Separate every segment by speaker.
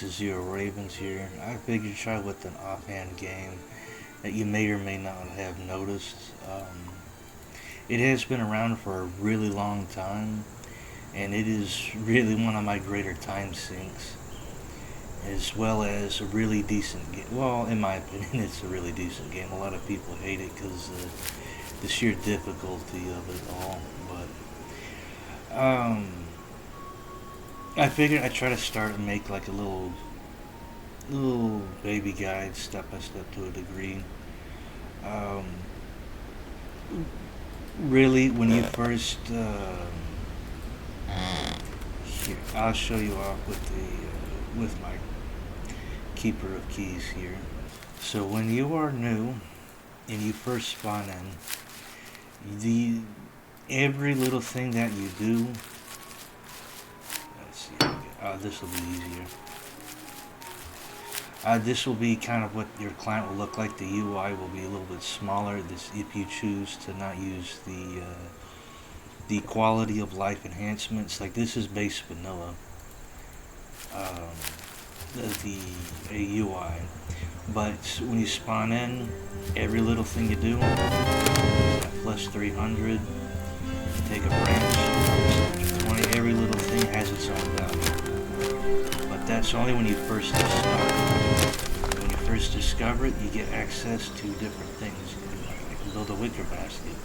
Speaker 1: this is Zero Ravens here. I figured try with an offhand game that you may or may not have noticed. It has been around for a really long time, and it is really one of my greater time sinks, as well as a really decent game. Well, in my opinion, it's a really decent game. A lot of people hate it because the sheer difficulty of it all, but I figured I'd try to start and make like a little baby guide, step by step to a degree. Um, Really, when you first here, I'll show you off with the with my keeper of keys here. So when you are new and you first spawn in, every little thing that you do. Let's see. This will be easier. This will be kind of what your client will look like. The UI will be a little bit smaller. This, if you choose to not use the quality of life enhancements, like this is base vanilla. The UI, but when you spawn in, every little thing you do, plus 300. Take a branch, 20. Every little thing has its own value. But that's only when you first start. When you first discover it, you get access to different things. You can build a wicker basket.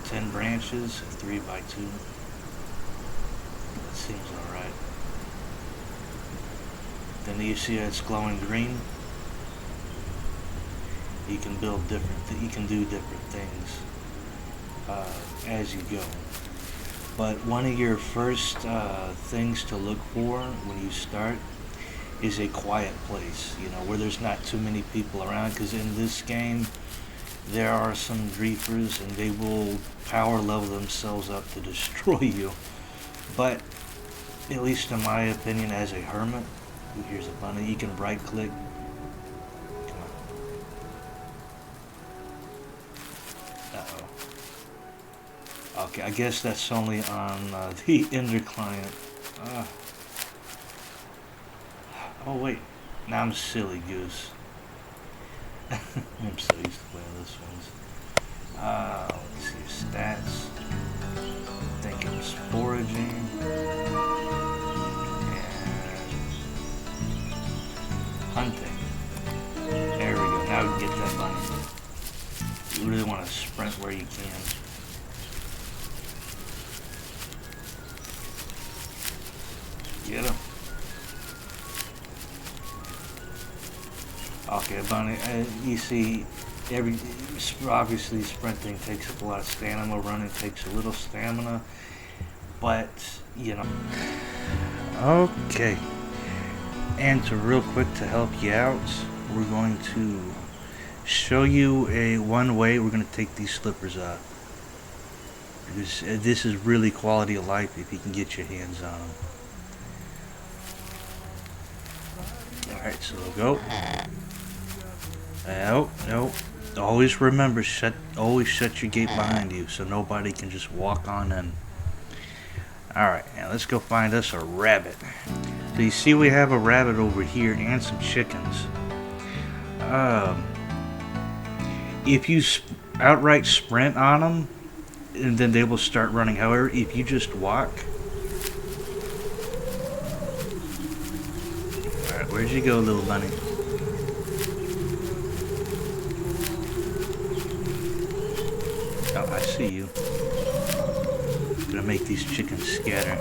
Speaker 1: 10 branches, 3 by 2. That seems alright. Then you see it's glowing green. You can build different. You can do different things as you go. But one of your first things to look for when you start is a quiet place, you know, where there's not too many people around, because in this game there are some griefers and they will power level themselves up to destroy you. But at least in my opinion, as a hermit, here's a bunny, you can right click. Come on. Uh-oh. Okay, I guess that's only on the Ender client. Oh wait, now I'm silly goose. I'm so used to playing this ones. Let's see, stats. I think it's foraging. And hunting. There we go, now we can get that bunny. You really want to sprint where you can. Get him. Okay, bunny. You see, obviously sprinting takes up a lot of stamina. Running takes a little stamina, but you know. Okay. And to real quick to help you out, we're going to show you one way we're going to take these slippers off. Because this is really quality of life if you can get your hands on them. Alright, so go. No. Always remember, always shut your gate behind you so nobody can just walk on in. Alright, now let's go find us a rabbit. So you see we have a rabbit over here and some chickens. If you outright sprint on them, and then they will start running. However, if you just walk. Alright, where'd you go, little bunny? Oh, I see you. Gonna make these chickens scatter.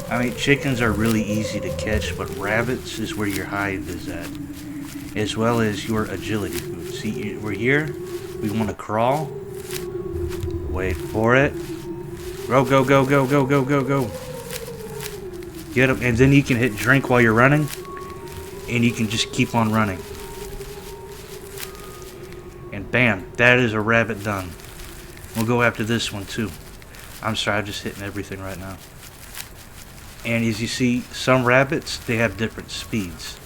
Speaker 1: I mean, chickens are really easy to catch, but rabbits is where your hive is at, as well as your agility food. See, we're here. We want to crawl. Wait for it. Go, go, go, go, go, go, go, go. Get them, and then you can hit drink while you're running, and you can just keep on running. And bam, that is a rabbit done. We'll go after this one too. I'm sorry, I'm just hitting everything right now. And as you see, some rabbits, they have different speeds.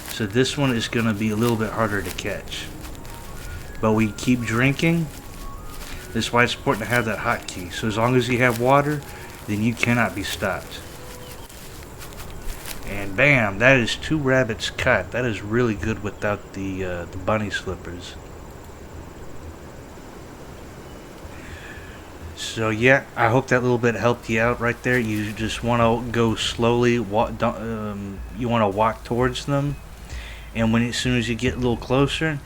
Speaker 1: So this one is going to be a little bit harder to catch. But we keep drinking. That's why it's important to have that hotkey. So as long as you have water, then you cannot be stopped. And bam, that is 2 rabbits cut. That is really good without the bunny slippers. So yeah, I hope that little bit helped you out right there. You just want to go slowly. You want to walk towards them, and as soon as you get a little closer,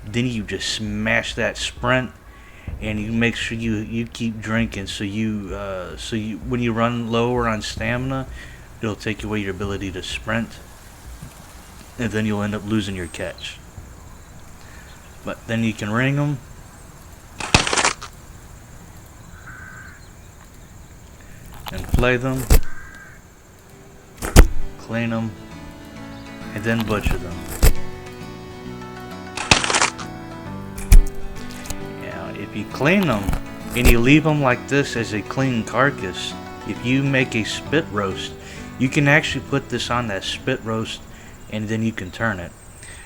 Speaker 1: then you just smash that sprint, and you make sure you keep drinking. So you when you run lower on stamina, it'll take away your ability to sprint, and then you'll end up losing your catch. But then you can ring them. And flay them, clean them, and then butcher them. Now, if you clean them and you leave them like this as a clean carcass, if you make a spit roast, you can actually put this on that spit roast, and then you can turn it.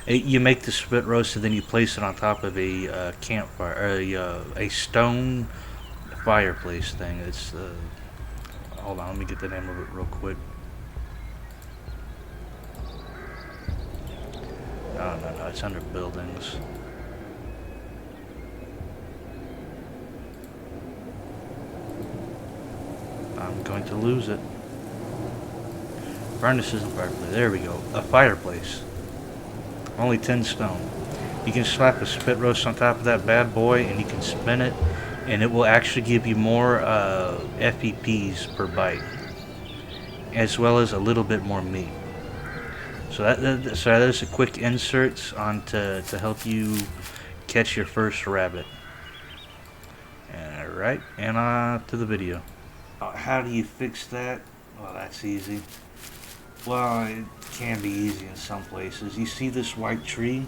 Speaker 1: You make the spit roast, and then you place it on top of a campfire, a stone fireplace thing. It's hold on, let me get the name of it real quick. Oh, no, it's under buildings. I'm going to lose it. Furnace isn't fireplace. There we go. A fireplace. Only 10 stone. You can slap a spit roast on top of that bad boy, and you can spin it, and it will actually give you more FPPs per bite, as well as a little bit more meat. So that is a quick insert on to help you catch your first rabbit. Alright, and on to the video. How do you fix that? Well, that's easy. Well, it can be easy in some places. You see this white tree?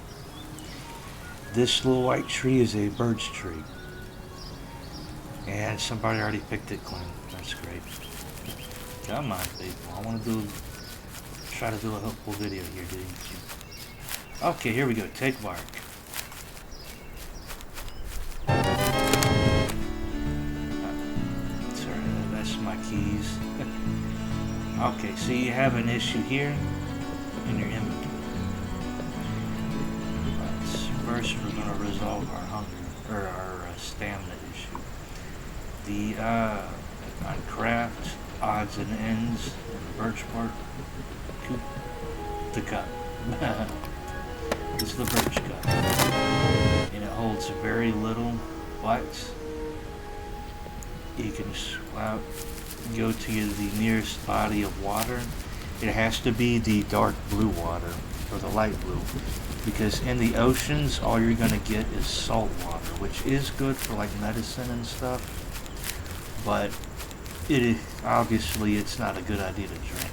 Speaker 1: This little white tree is a birch tree. And somebody already picked it clean. That's great. Come on, people. I want to try to do a helpful video here, dude. Okay, here we go. Take bark. Sorry, that's my keys. Okay, so you have an issue here in your inventory. First, we're going to resolve our hunger, or our stamina issue. The on craft, odds and ends, and the birch bark, the cup. It's the birch cup, and it holds very little bites. You can go to the nearest body of water. It has to be the dark blue water or the light blue, because in the oceans all you're gonna get is salt water, which is good for like medicine and stuff, but obviously it's not a good idea to drink.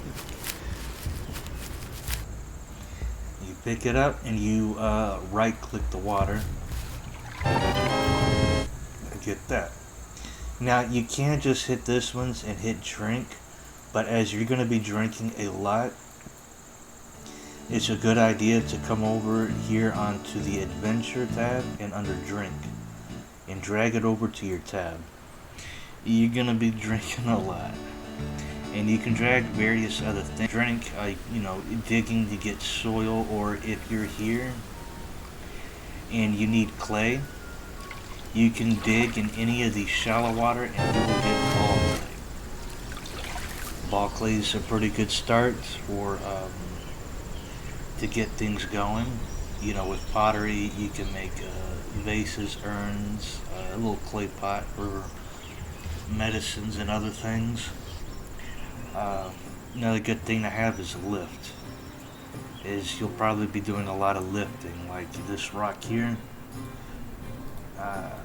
Speaker 1: You pick it up and you right click the water. Get that. Now you can't just hit this ones and hit drink, but as you're going to be drinking a lot, it's a good idea to come over here onto the adventure tab and under drink and drag it over to your tab. You're going to be drinking a lot, and you can drag various other things. Drink, digging to get soil, or if you're here and you need clay, you can dig in any of the shallow water and you will get ball clay. Ball clay is a pretty good start for to get things going. With pottery, you can make vases, urns, a little clay pot for medicines and other things. Another good thing to have is a lift. You'll probably be doing a lot of lifting, like this rock here.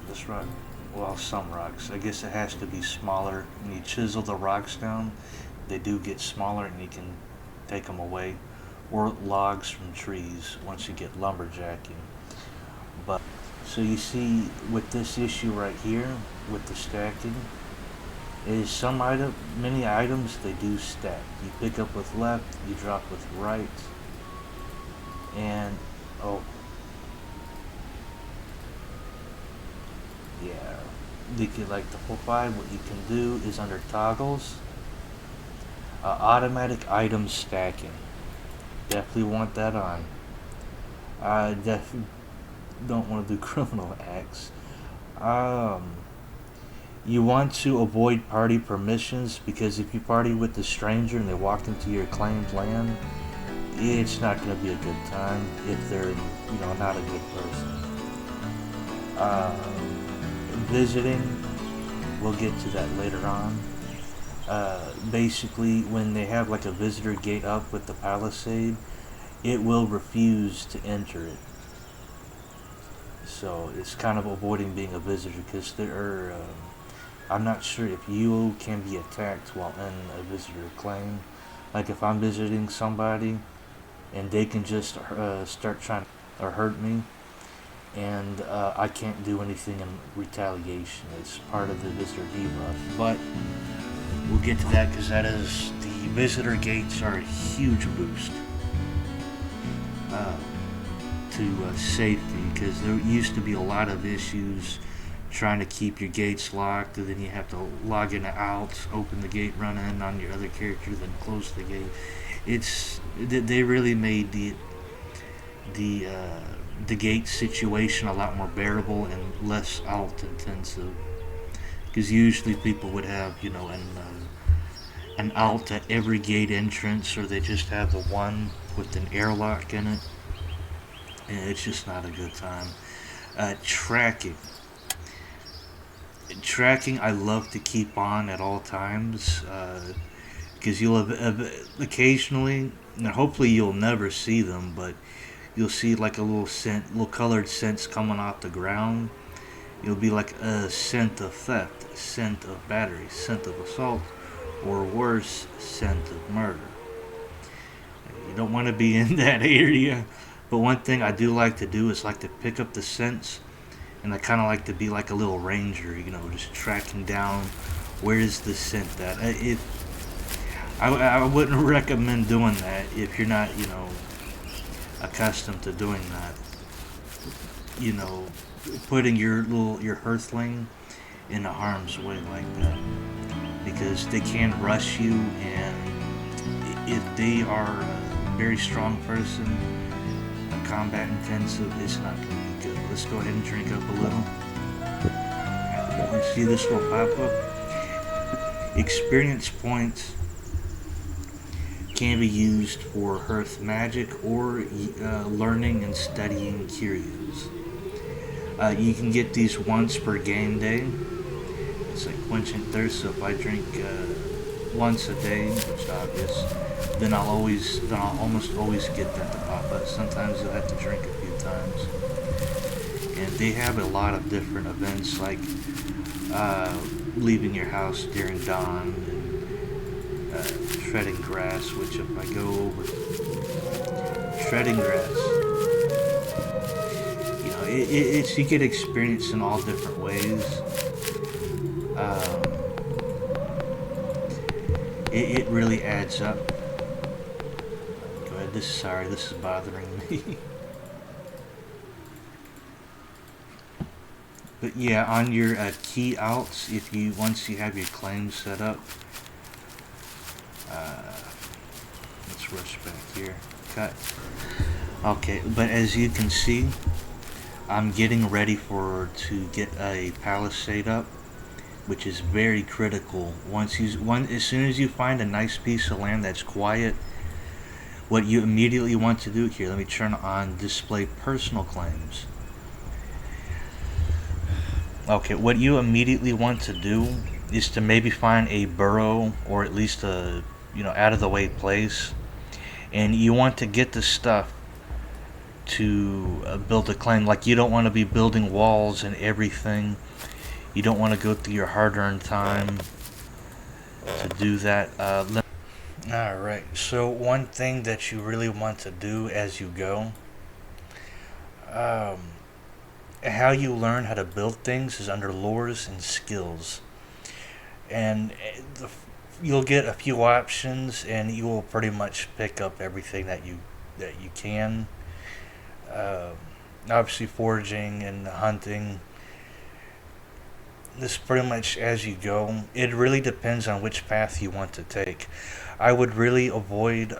Speaker 1: This rock, well, some rocks. I guess it has to be smaller. When you chisel the rocks down, they do get smaller, and you can take them away. Or logs from trees once you get lumberjacking. But so you see, with this issue right here, with the stacking, is many items they do stack. You pick up with left, you drop with right, and yeah, like the full 5, what you can do is under toggles, automatic item stacking. Definitely want that on. I definitely don't want to do criminal acts. Um, you want to avoid party permissions because if you party with a stranger and they walk into your claimed land, it's not going to be a good time if they're, not a good person. Uh, Visiting, we'll get to that later on. Basically, when they have like a visitor gate up with the palisade, it will refuse to enter it. So it's kind of avoiding being a visitor because there are. I'm not sure if you can be attacked while in a visitor claim. Like if I'm visiting somebody and they can just start trying or hurt me, and I can't do anything in retaliation. It's part of the visitor debuff. But we'll get to that because that is the visitor gates are a huge boost uh, to safety because there used to be a lot of issues trying to keep your gates locked, and then you have to log in and out, open the gate, run in on your other character, then close the gate. They really made the uh, the gate situation a lot more bearable and less alt intensive. Because usually people would have an alt at every gate entrance, or they just have the one with an airlock in it, and it's just not a good time. Tracking. Tracking, I love to keep on at all times because you'll occasionally, and hopefully you'll never see them, but you'll see like a little scent, little colored scents coming off the ground. It'll be like a scent of theft, scent of battery, scent of assault, or worse, scent of murder. You don't want to be in that area. But one thing I do like to do is like to pick up the scents, and I kind of like to be like a little ranger, just tracking down where is the scent that. I wouldn't recommend doing that if you're not, accustomed to doing that. You know, putting your Hearthling in harm's way like that because they can rush you, and if they are a very strong person, a combat intensive, it's not going to be good. Let's go ahead and drink up a little. You see this little pop up? Experience points can be used for Hearth magic or learning and studying curios. You can get these once per game day. It's like quenching thirst. So if I drink once a day, which is obvious, then I'll almost always get that to pop up. Sometimes you'll have to drink a few times. And they have a lot of different events like leaving your house during dawn and treading grass. Which if I go over treading grass, it's you get experience in all different ways. It really adds up. Go ahead. This is bothering me. But yeah, on your key outs, once you have your claim set up, let's rush back here. Cut. Okay, but as you can see, I'm getting ready to get a palisade up, which is very critical. As soon as you find a nice piece of land that's quiet, what you immediately want to do here. Let me turn on display personal claims. Okay, what you immediately want to do is to maybe find a burrow or at least a out of the way place, and you want to get the stuff to build a claim. Like you don't want to be building walls and everything. You don't want to go through your hard-earned time to do that. Alright, so one thing that you really want to do as you go, how you learn how to build things is under Lores and Skills. And you'll get a few options, and you will pretty much pick up everything that you can. Obviously, foraging and hunting. This pretty much as you go. It really depends on which path you want to take. I would really avoid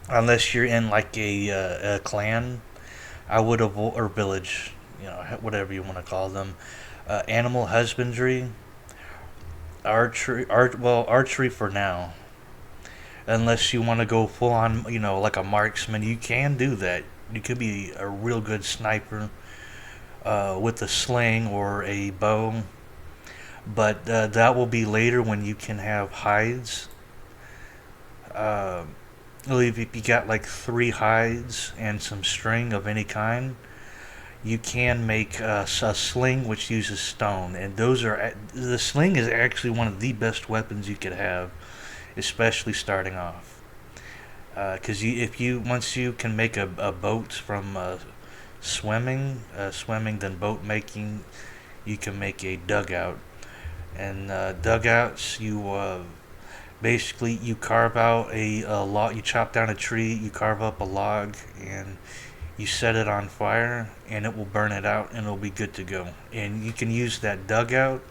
Speaker 1: unless you're in like a clan, I would avoid, or village, whatever you want to call them. Animal husbandry, archery for now. Unless you want to go full on, like a marksman, you can do that. You could be a real good sniper with a sling or a bow, but that will be later when you can have hides. Uh, if you got like 3 hides and some string of any kind, you can make a sling which uses stone, and the sling is actually one of the best weapons you could have, especially starting off. Because if you once you can make a boat from swimming, then boat making, you can make a dugout. And dugouts, you basically you carve out a log, you chop down a tree, you carve up a log, and you set it on fire, and it will burn it out, and it'll be good to go. And you can use that dugout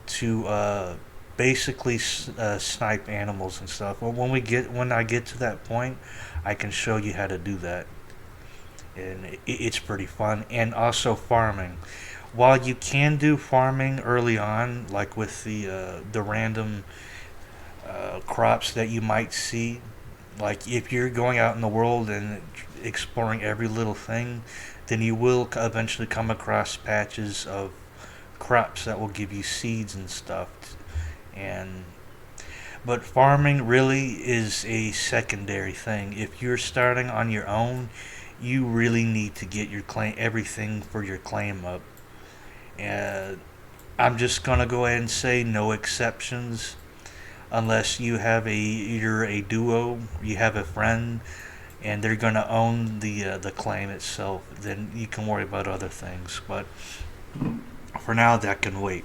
Speaker 1: to basically snipe animals and stuff. Well, when I get to that point, I can show you how to do that, and it's pretty fun. And also farming. While you can do farming early on, like with the random crops that you might see, like if you're going out in the world and exploring every little thing, then you will eventually come across patches of crops that will give you seeds and stuff. And but farming really is a secondary thing. If you're starting on your own, you really need to get your claim everything for your claim up. And I'm just gonna go ahead and say no exceptions unless you're a duo, you have a friend, and they're gonna own the claim itself. Then you can worry about other things. But for now, that can wait.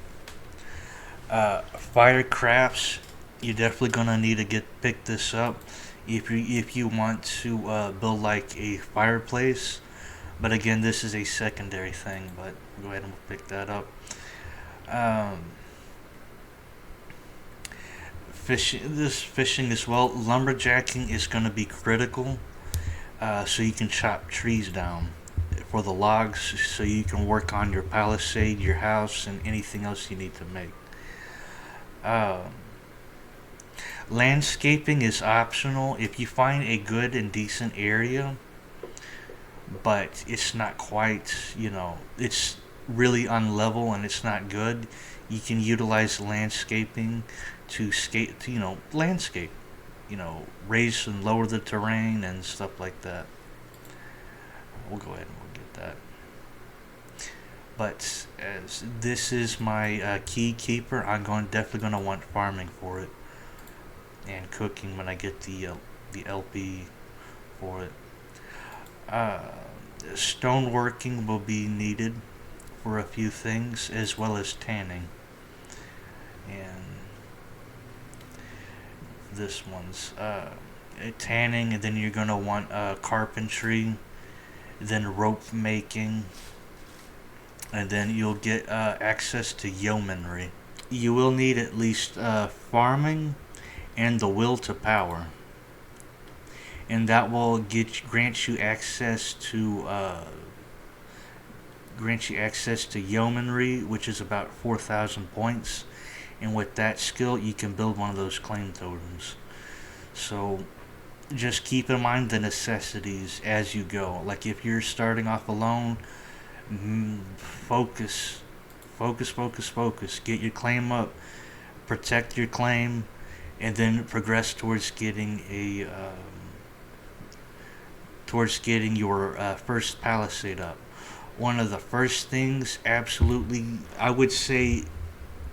Speaker 1: Fire crafts, you're definitely gonna need to pick this up if you want to build like a fireplace. But again, this is a secondary thing. But go ahead and pick that up. Um, fishing as well. Lumberjacking is going to be critical, so you can chop trees down for the logs, so you can work on your palisade, your house, and anything else you need to make. Um, Landscaping is optional if you find a good and decent area, but it's not quite, it's really unlevel and it's not good. You can utilize landscaping to landscape, raise and lower the terrain and stuff like that. We'll go ahead and we'll get that. But as this is my key keeper, I'm definitely gonna want farming for it and cooking when I get the LP for it. Uh, Stoneworking will be needed for a few things, as well as tanning. And this one's tanning, and then you're gonna want carpentry, then rope making, and then you'll get access to yeomanry. You will need at least farming and the will to power, and that will grant you access to yeomanry, which is about 4,000 points. And with that skill, you can build one of those claim totems. So just keep in mind the necessities as you go. Like if you're starting off alone, focus, focus. Get your claim up, protect your claim, and then progress towards getting your first palisade up. One of the first things, absolutely, I would say,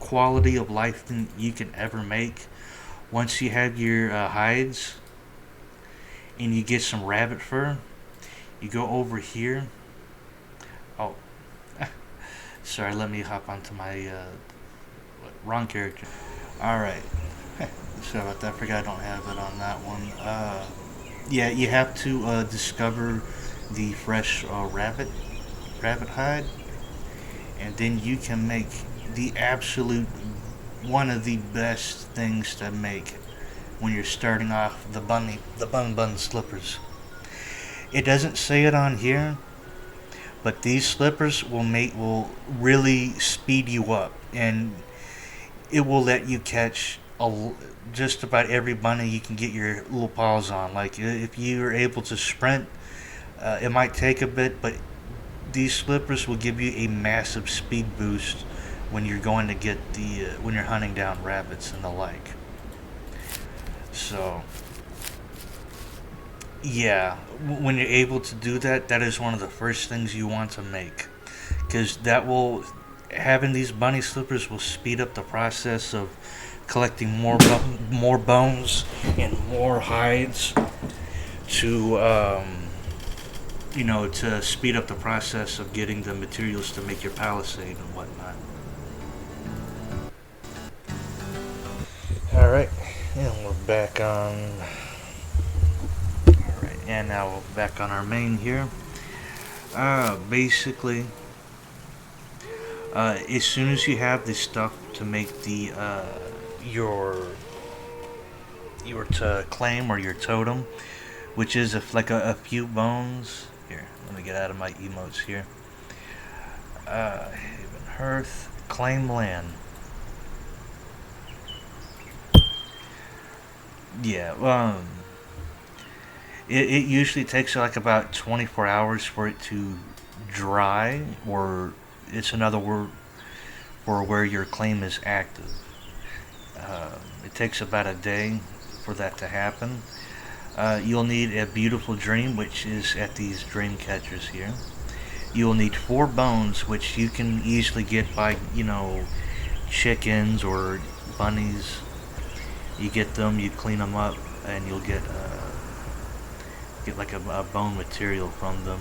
Speaker 1: quality of life thing you can ever make. Once you have your hides and you get some rabbit fur, you go over here. Oh, sorry, let me hop onto my wrong character. Alright, sorry about that, I forgot I don't have it on that one. Yeah, you have to discover the fresh rabbit hide, and then you can make the absolute one of the best things to make when you're starting off the bun slippers. It doesn't say it on here, but these slippers will really speed you up, and it will let you catch just about every bunny you can get your little paws on. Like if you're able to sprint, it might take a bit, but these slippers will give you a massive speed boost when you're going to get when you're hunting down rabbits and the like. So yeah, when you're able to do that, that is one of the first things you want to make, because having these bunny slippers will speed up the process of collecting more bones and more hides to to speed up the process of getting the materials to make your palisade and whatnot. Alright, and we're back on. Alright, and now we're back on our main here. Basically, as soon as you have the stuff to make your claim or your totem, which is like a few bones. Here, let me get out of my emotes here. Hearth, claim land. Yeah, it usually takes like about 24 hours for it to dry, or it's another word for where your claim is active. It takes about a day for that to happen. You'll need a beautiful dream, which is at these dream catchers here. You will need 4 bones, which you can easily get by, chickens or bunnies. You get them, you clean them up, and you'll get like a bone material from them.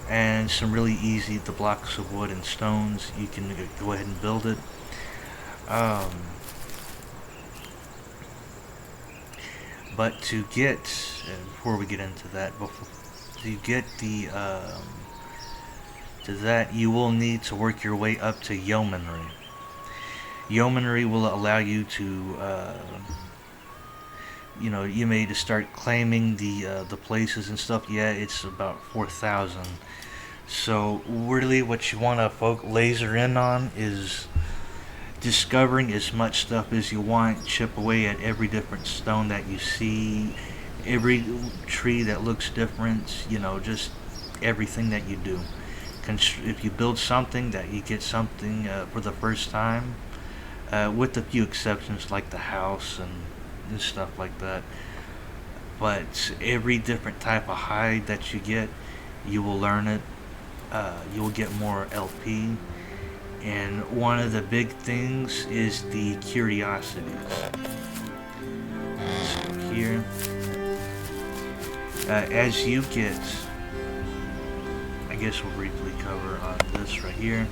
Speaker 1: And some really easy, the blocks of wood and stones, you can go ahead and build it. But to get, before we get into that, to get to that, you will need to work your way up to yeomanry. Yeomanry will allow you to, you may to start claiming the places and stuff. Yeah, it's about 4,000. So really, what you want to laser in on is discovering as much stuff as you want. Chip away at every different stone that you see, every tree that looks different. Just everything that you do. If you build something, that you get something for the first time. With a few exceptions like the house and stuff like that. But every different type of hide that you get, you will learn it. You will get more LP. And one of the big things is the curiosities. So here, as you get, I guess we'll briefly cover on this right here.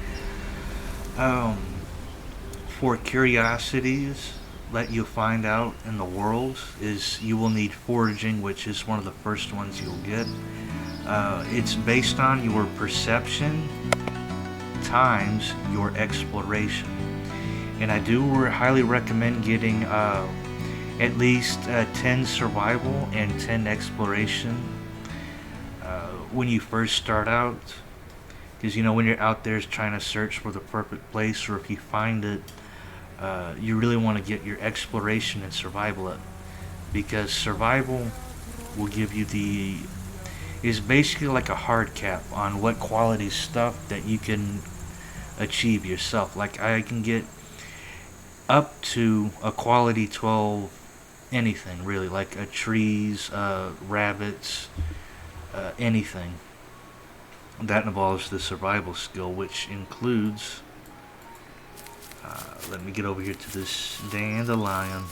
Speaker 1: For curiosities that you'll find out in the world, is you will need foraging, which is one of the first ones you'll get. It's based on your perception times your exploration, and I do highly recommend getting at least 10 survival and 10 exploration when you first start out, because when you're out there trying to search for the perfect place, or if you find it, you really want to get your exploration and survival up, because survival will give you is basically like a hard cap on what quality stuff that you can achieve yourself. Like I can get up to a quality 12 anything really, like trees, rabbits, anything that involves the survival skill, which includes let me get over here to this dandelion.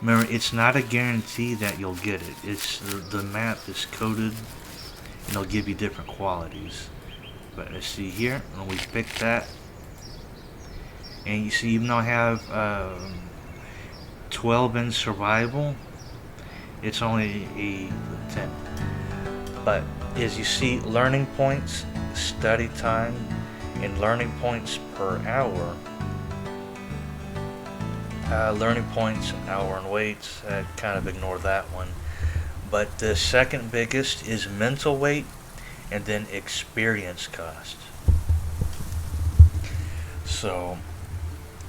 Speaker 1: Remember, it's not a guarantee that you'll get it. It's the map is coded, and it'll give you different qualities. But let's see here, and we pick that, and you see, even though I have 12 in survival, it's only a 10. But as you see, learning points, study time, and learning points per hour Learning points, hour and weights, kind of ignore that one. But the second biggest is mental weight and then experience cost. So,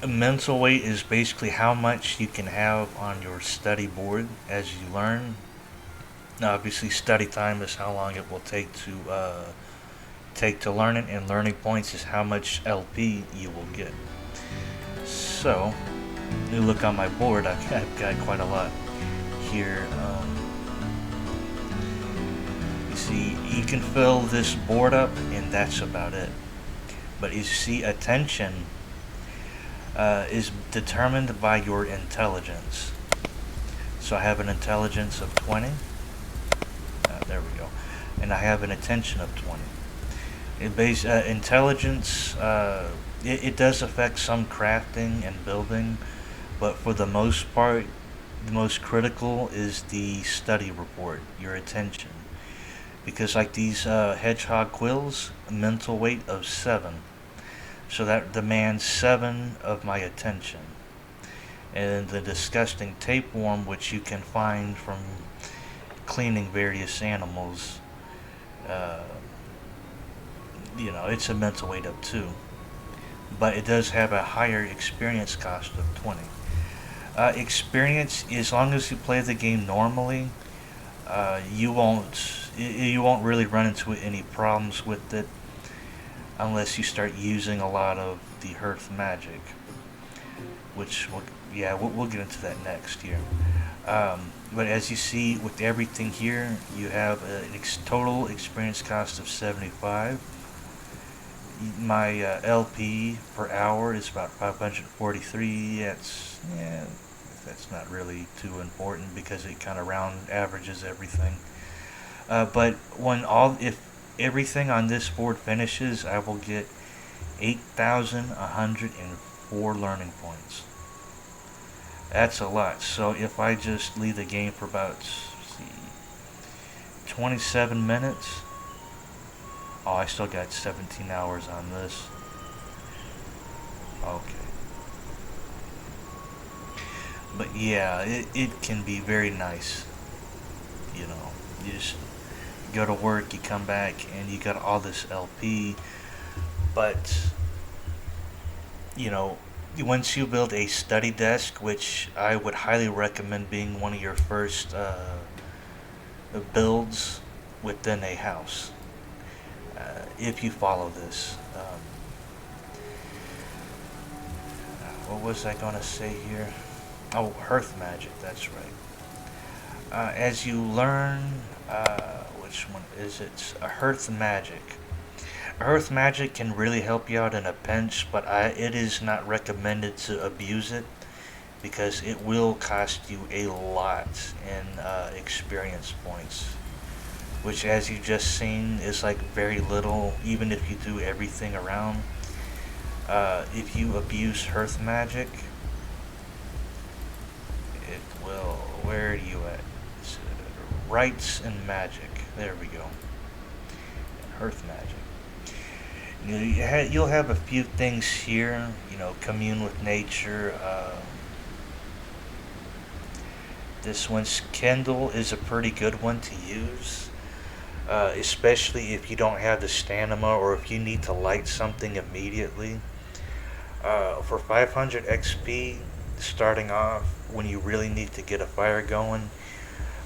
Speaker 1: mental weight is basically how much you can have on your study board as you learn. Now, obviously, study time is how long it will take to learn it, and learning points is how much LP you will get. So, you look on my board, I've got quite a lot here. You see, you can fill this board up, and that's about it. But you see, attention is determined by your intelligence. So I have an intelligence of 20. There we go. And I have an attention of 20. Intelligence, it does affect some crafting and building, but for the most part, the most critical is the study report, your attention. Because like these hedgehog quills, a mental weight of 7. So that demands 7 of my attention. And the disgusting tapeworm, which you can find from cleaning various animals, it's a mental weight of 2. But it does have a higher experience cost of 20. Experience, as long as you play the game normally, you won't really run into any problems with it unless you start using a lot of the Hearth magic, which we'll get into that next here. But as you see with everything here, you have a total experience cost of 75. My LP per hour is about 543. That's not really too important because it kind of round averages everything. But if everything on this board finishes, I will get 8,104 learning points. That's a lot. So if I just leave the game for about 27 minutes, I still got 17 hours on this. Okay. But yeah, it can be very nice. You just go to work, you come back, and you got all this LP. But, once you build a study desk, which I would highly recommend being one of your first builds within a house, if you follow this. What was I going to say here? Oh, Hearth magic, that's right. As you learn, which one is it? A Hearth magic. Hearth magic can really help you out in a pinch, but it is not recommended to abuse it because it will cost you a lot in experience points, which, as you just seen, is like very little, even if you do everything around. If you abuse Hearth magic, it will. Where are you at? Rights and magic. There we go. And Hearth magic. You'll have a few things here. Commune with nature. This one's Kindle is a pretty good one to use, especially if you don't have the stamina or if you need to light something immediately. For 500 XP, starting off when you really need to get a fire going,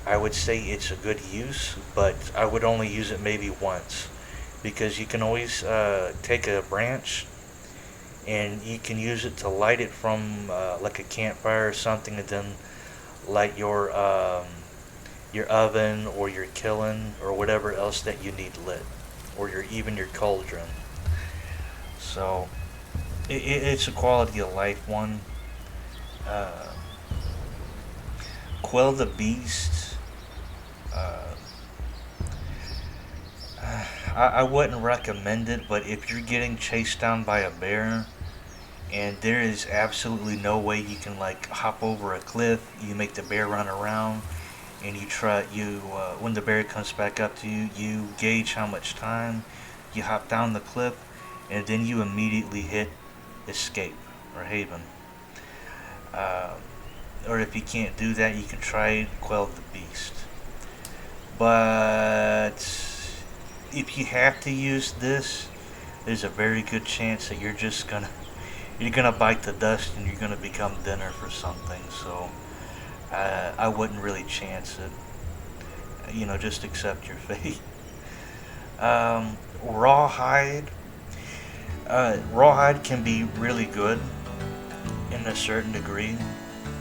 Speaker 1: I would say it's a good use, but I would only use it maybe once, because you can always take a branch and you can use it to light it from like a campfire or something, and then light your oven or your kiln or whatever else that you need lit, or even your cauldron. So it's a quality of life one. Quell the Beast. I wouldn't recommend it, but if you're getting chased down by a bear and there is absolutely no way you can hop over a cliff, you make the bear run around, and when the bear comes back up to you, you gauge how much time, you hop down the cliff, and then you immediately hit escape or haven. Or if you can't do that, you can try Quell the Beast. But if you have to use this, there's a very good chance that you're gonna bite the dust and you're gonna become dinner for something. So I wouldn't really chance it. Just accept your fate. Rawhide. Rawhide can be really good in a certain degree.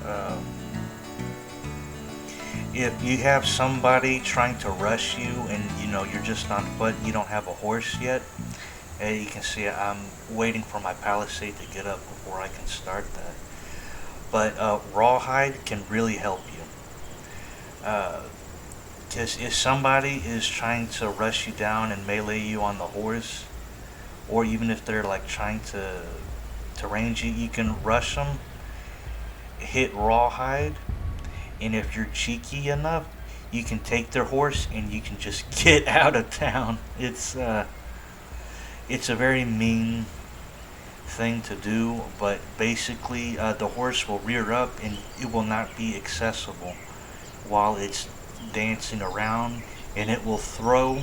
Speaker 1: Um, if you have somebody trying to rush you and you're just on foot, you don't have a horse yet, and you can see I'm waiting for my Palisade to get up before I can start that. But Rawhide can really help you. Because if somebody is trying to rush you down and melee you on the horse, or even if they're like trying to range you, you can rush them, hit Rawhide, and if you're cheeky enough, you can take their horse and you can just get out of town. It's a very mean thing to do, but basically the horse will rear up and it will not be accessible while it's dancing around, and it will throw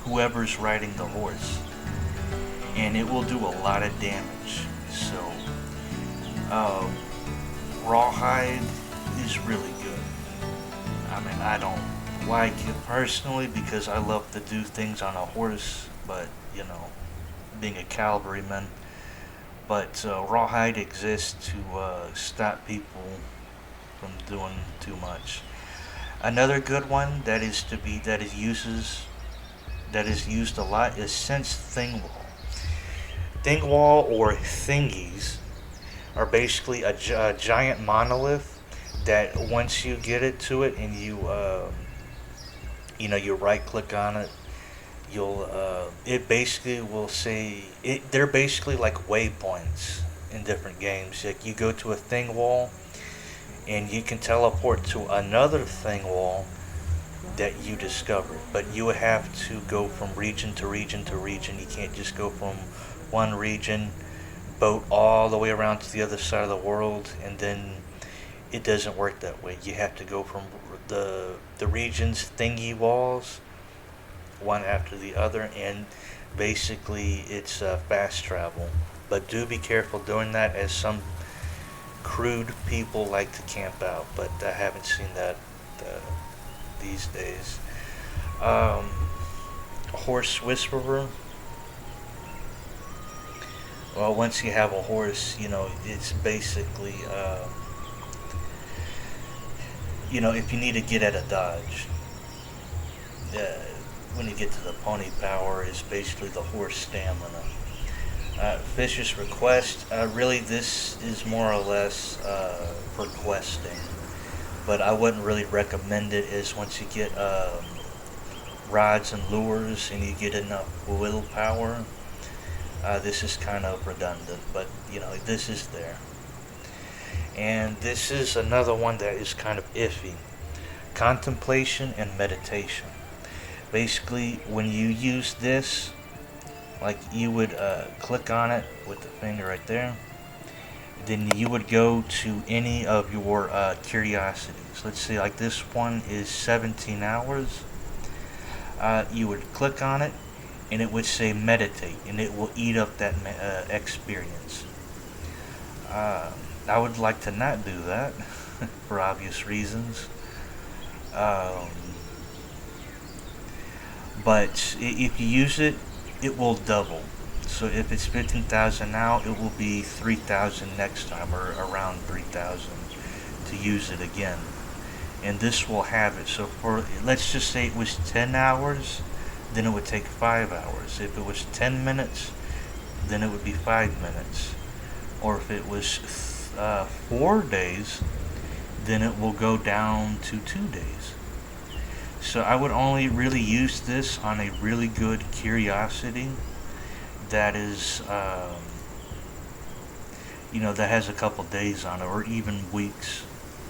Speaker 1: whoever's riding the horse, and it will do a lot of damage. So Rawhide is really good. I mean, I don't like it personally because I love to do things on a horse, but being a cavalryman. But Rawhide exists to stop people from doing too much. Another good one that is used a lot is Sense Thingwall. Thingwall or thingies are basically a giant monolith that once you get it to it and you right click on it, it basically will say they're basically like waypoints in different games. Like you go to a thing wall and you can teleport to another thing wall that you discovered, but you would have to go from region to region to region. You can't just go from one region, boat all the way around to the other side of the world, and then it doesn't work that way. You have to go from the regions thingywalls one after the other, and basically it's fast travel. But do be careful doing that, as some crude people like to camp out, but I haven't seen that these days. Horse Whisperer. Well, once you have a horse, it's basically, if you need to get at a dodge, when you get to the pony power, is basically the horse stamina. Fish's Request, really this is more or less for questing, but I wouldn't really recommend it, as once you get rods and lures and you get enough willpower, this is kind of redundant, but this is there. And this is another one that is kind of iffy. Contemplation and Meditation. Basically, when you use this, like you would click on it with the finger right there, then you would go to any of your curiosities. Let's say like this one is 17 hours. You would click on it and it would say meditate, and it will eat up that experience. I would like to not do that for obvious reasons. But if you use it, it will double. So if it's 15,000 now, it will be 3,000 next time, or around 3,000 to use it again. And this will have it. So for, let's just say it was 10 hours, then it would take 5 hours. If it was 10 minutes, then it would be 5 minutes. Or if it was 4 days, then it will go down to 2 days. So I would only really use this on a really good curiosity that is, that has a couple days on it, or even weeks.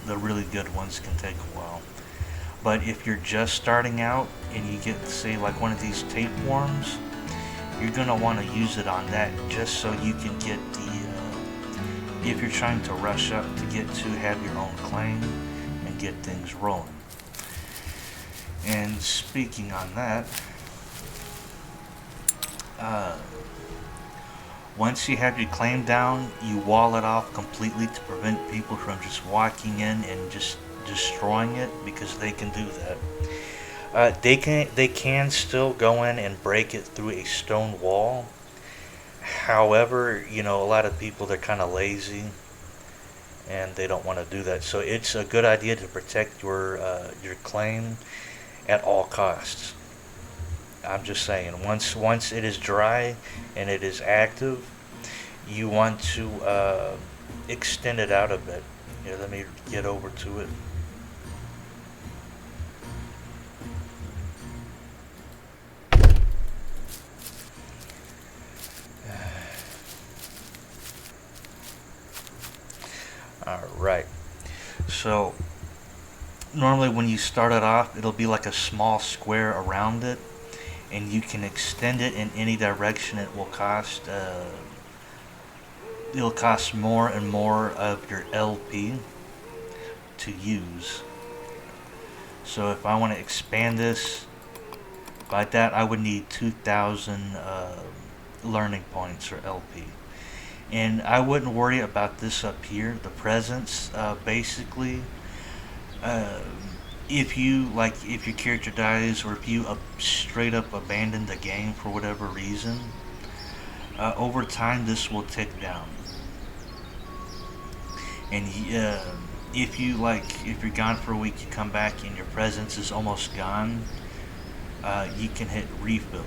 Speaker 1: The really good ones can take a while. But if you're just starting out and you get, say, like one of these tapeworms, you're going to want to use it on that, just so you can get the if you're trying to rush up to get to have your own claim and get things rolling. And speaking on that, once you have your claim down, you wall it off completely to prevent people from just walking in and just destroying it, because they can do that. They can still go in and break it through a stone wall. However, a lot of people, they're kind of lazy and they don't want to do that. So it's a good idea to protect your claim at all costs. I'm just saying, once it is dry and it is active, you want to extend it out a bit. Here, let me get over to it. Alright, so normally when you start it off, it'll be like a small square around it, and you can extend it in any direction. It will cost it'll cost more and more of your LP to use. So if I want to expand this by that, I would need 2,000 learning points or LP. And I wouldn't worry about this up here, the presence. Basically, if your character dies, or if you straight up abandon the game for whatever reason, over time this will tick down. And if you're gone for a week, you come back and your presence is almost gone, you can hit refill.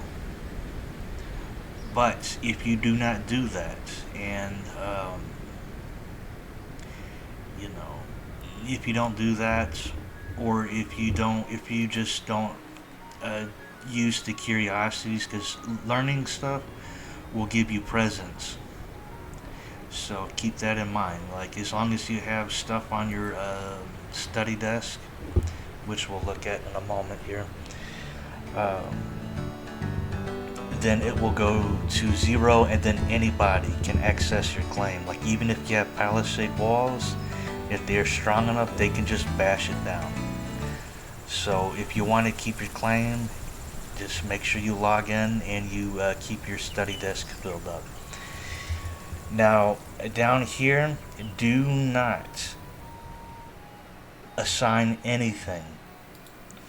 Speaker 1: But if you do not do that, and if you don't do that, or if you just don't use the curiosities, because learning stuff will give you presents. So keep that in mind. Like, as long as you have stuff on your study desk, which we'll look at in a moment here, then it will go to 0, and then anybody can access your claim. Like, even if you have palisade walls, if they're strong enough, they can just bash it down. So if you want to keep your claim, just make sure you log in and you keep your study desk filled up. Now, down here, do not assign anything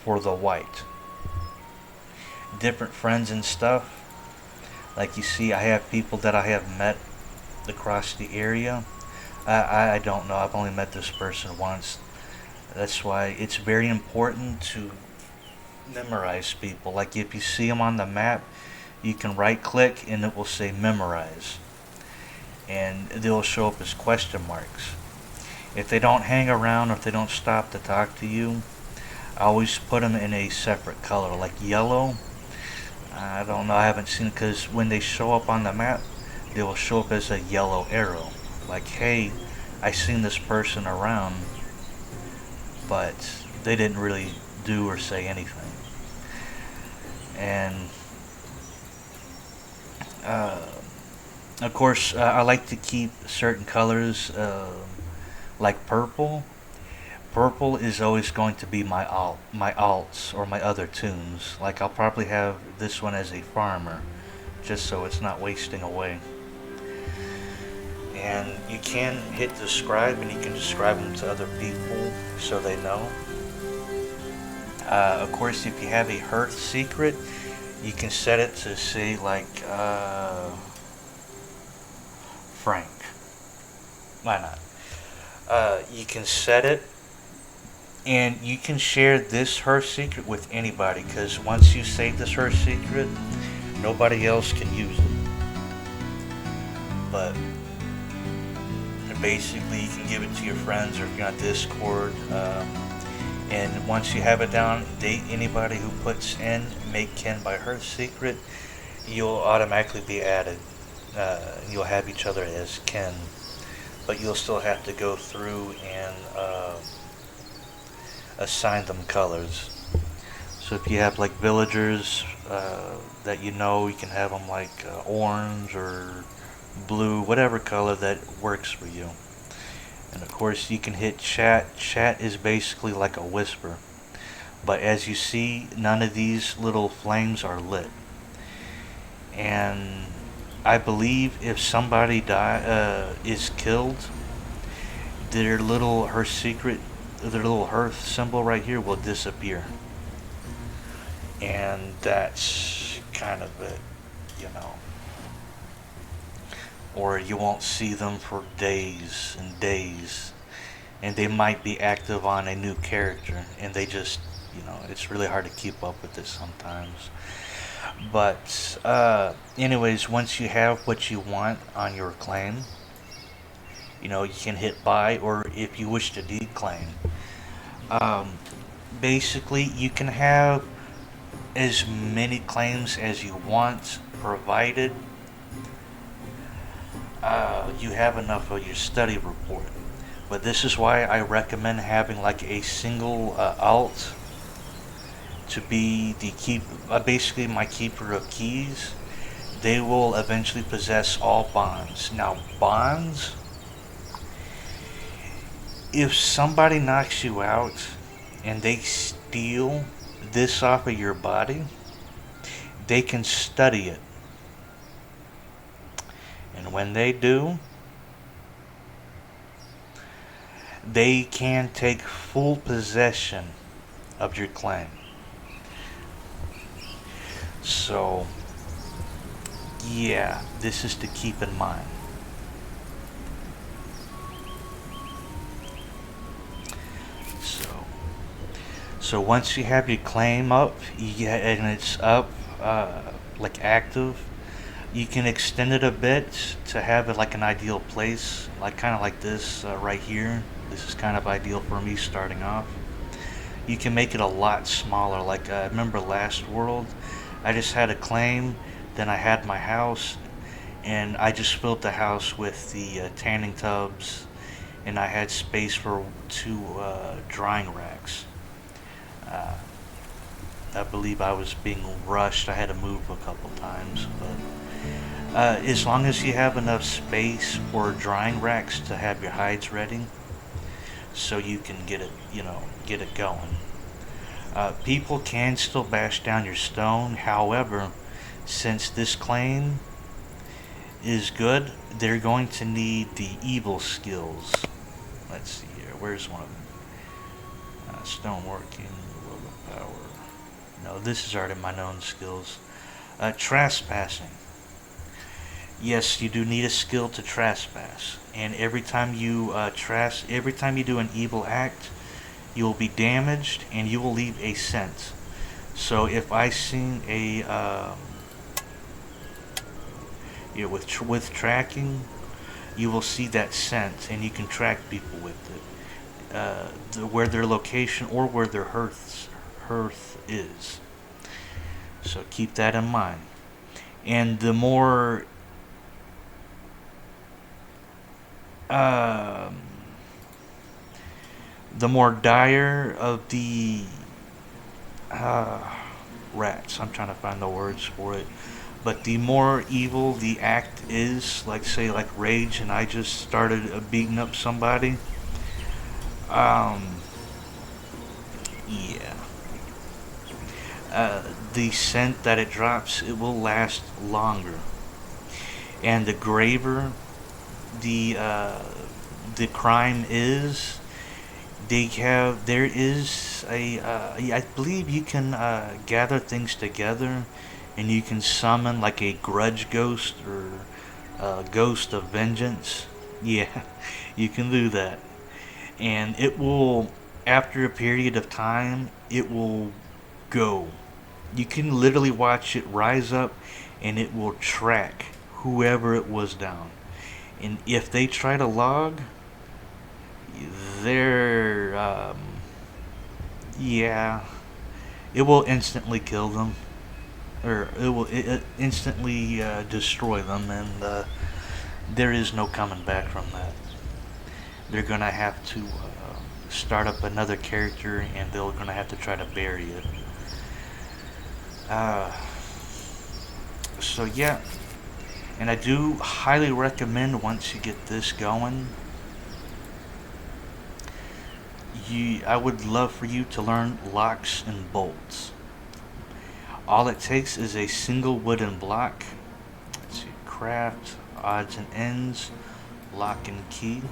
Speaker 1: for the white. Different friends and stuff. Like you see, I have people that I have met across the area. I don't know. I've only met this person once. That's why it's very important to memorize people. Like, if you see them on the map, you can right click and it will say memorize. And they'll show up as question marks. If they don't hang around, or if they don't stop to talk to you, I always put them in a separate color. Like yellow, I don't know, I haven't seen it, because when they show up on the map, they will show up as a yellow arrow. Like, hey, I seen this person around, but they didn't really do or say anything. And of course, I like to keep certain colors, like purple. Purple is always going to be my alts, or my other tombs. Like, I'll probably have this one as a farmer, just so it's not wasting away. And you can hit describe, and you can describe them to other people so they know. Of course, if you have a Hearth secret, you can set it to say, like, Frank. Why not? You can set it, and you can share this Hearth secret with anybody, because once you save this Hearth secret, nobody else can use it. But basically, you can give it to your friends, or if you're on Discord, and once you have it down, anybody who puts in make kin by Hearth secret, you'll automatically be added. You'll have each other as kin, but you'll still have to go through and assign them colors. So if you have like villagers that you can have them like orange or blue, whatever color that works for you. And of course you can hit chat. Chat is basically like a whisper. But as you see, none of these little flames are lit. And I believe if somebody is killed, their little Hearth symbol right here will disappear. And that's kind of it, you know. Or you won't see them for days and days. And they might be active on a new character, and they just, it's really hard to keep up with it sometimes. But, anyways, once you have what you want on your claim, you can hit buy, or if you wish to declaim. Basically, you can have as many claims as you want, provided you have enough of your study report. But this is why I recommend having like a single alt to be the basically my keeper of keys. They will eventually possess all bonds. Now, bonds, if somebody knocks you out and they steal this off of your body, they can study it. And when they do, they can take full possession of your claim. So, yeah, this is to keep in mind. So once you have your claim up, and it's up, like active, you can extend it a bit to have it like an ideal place, like kind of like this right here. This is kind of ideal for me starting off. You can make it a lot smaller. Like remember last world, I just had a claim, then I had my house, and I just filled the house with the tanning tubs, and I had space for 2 drying racks. I believe I was being rushed. I had to move a couple times, but as long as you have enough space for drying racks to have your hides ready, so you can get it going. People can still bash down your stone. However, since this claim is good, they're going to need the evil skills. Let's see here. Where's one of them? Stoneworking, willpower. No, this is already my known skills. Trespassing. Yes, you do need a skill to trespass, and every time you every time you do an evil act, you will be damaged, and you will leave a scent. So if I seen a with tracking, you will see that scent, and you can track people with it. Where their location or where their hearth is. So keep that in mind. And the more dire of the rats, I'm trying to find the words for it, but the more evil the act is, like say like rage, and I just started beating up somebody, yeah. The scent that it drops, it will last longer. And the graver the crime is, there is I believe you can gather things together, and you can summon like a grudge ghost or a ghost of vengeance. Yeah, you can do that. And it will, after a period of time, it will go. You can literally watch it rise up, and it will track whoever it was down. And if they try to log, they're yeah, it will instantly kill them, or it will instantly destroy them, and there is no coming back from that. They're gonna have to start up another character, and they're gonna have to try to bury it. So yeah, And I do highly recommend, once you get this going, I would love for you to learn locks and bolts. All it takes is a single wooden block. Let's see, craft, odds and ends, lock and key.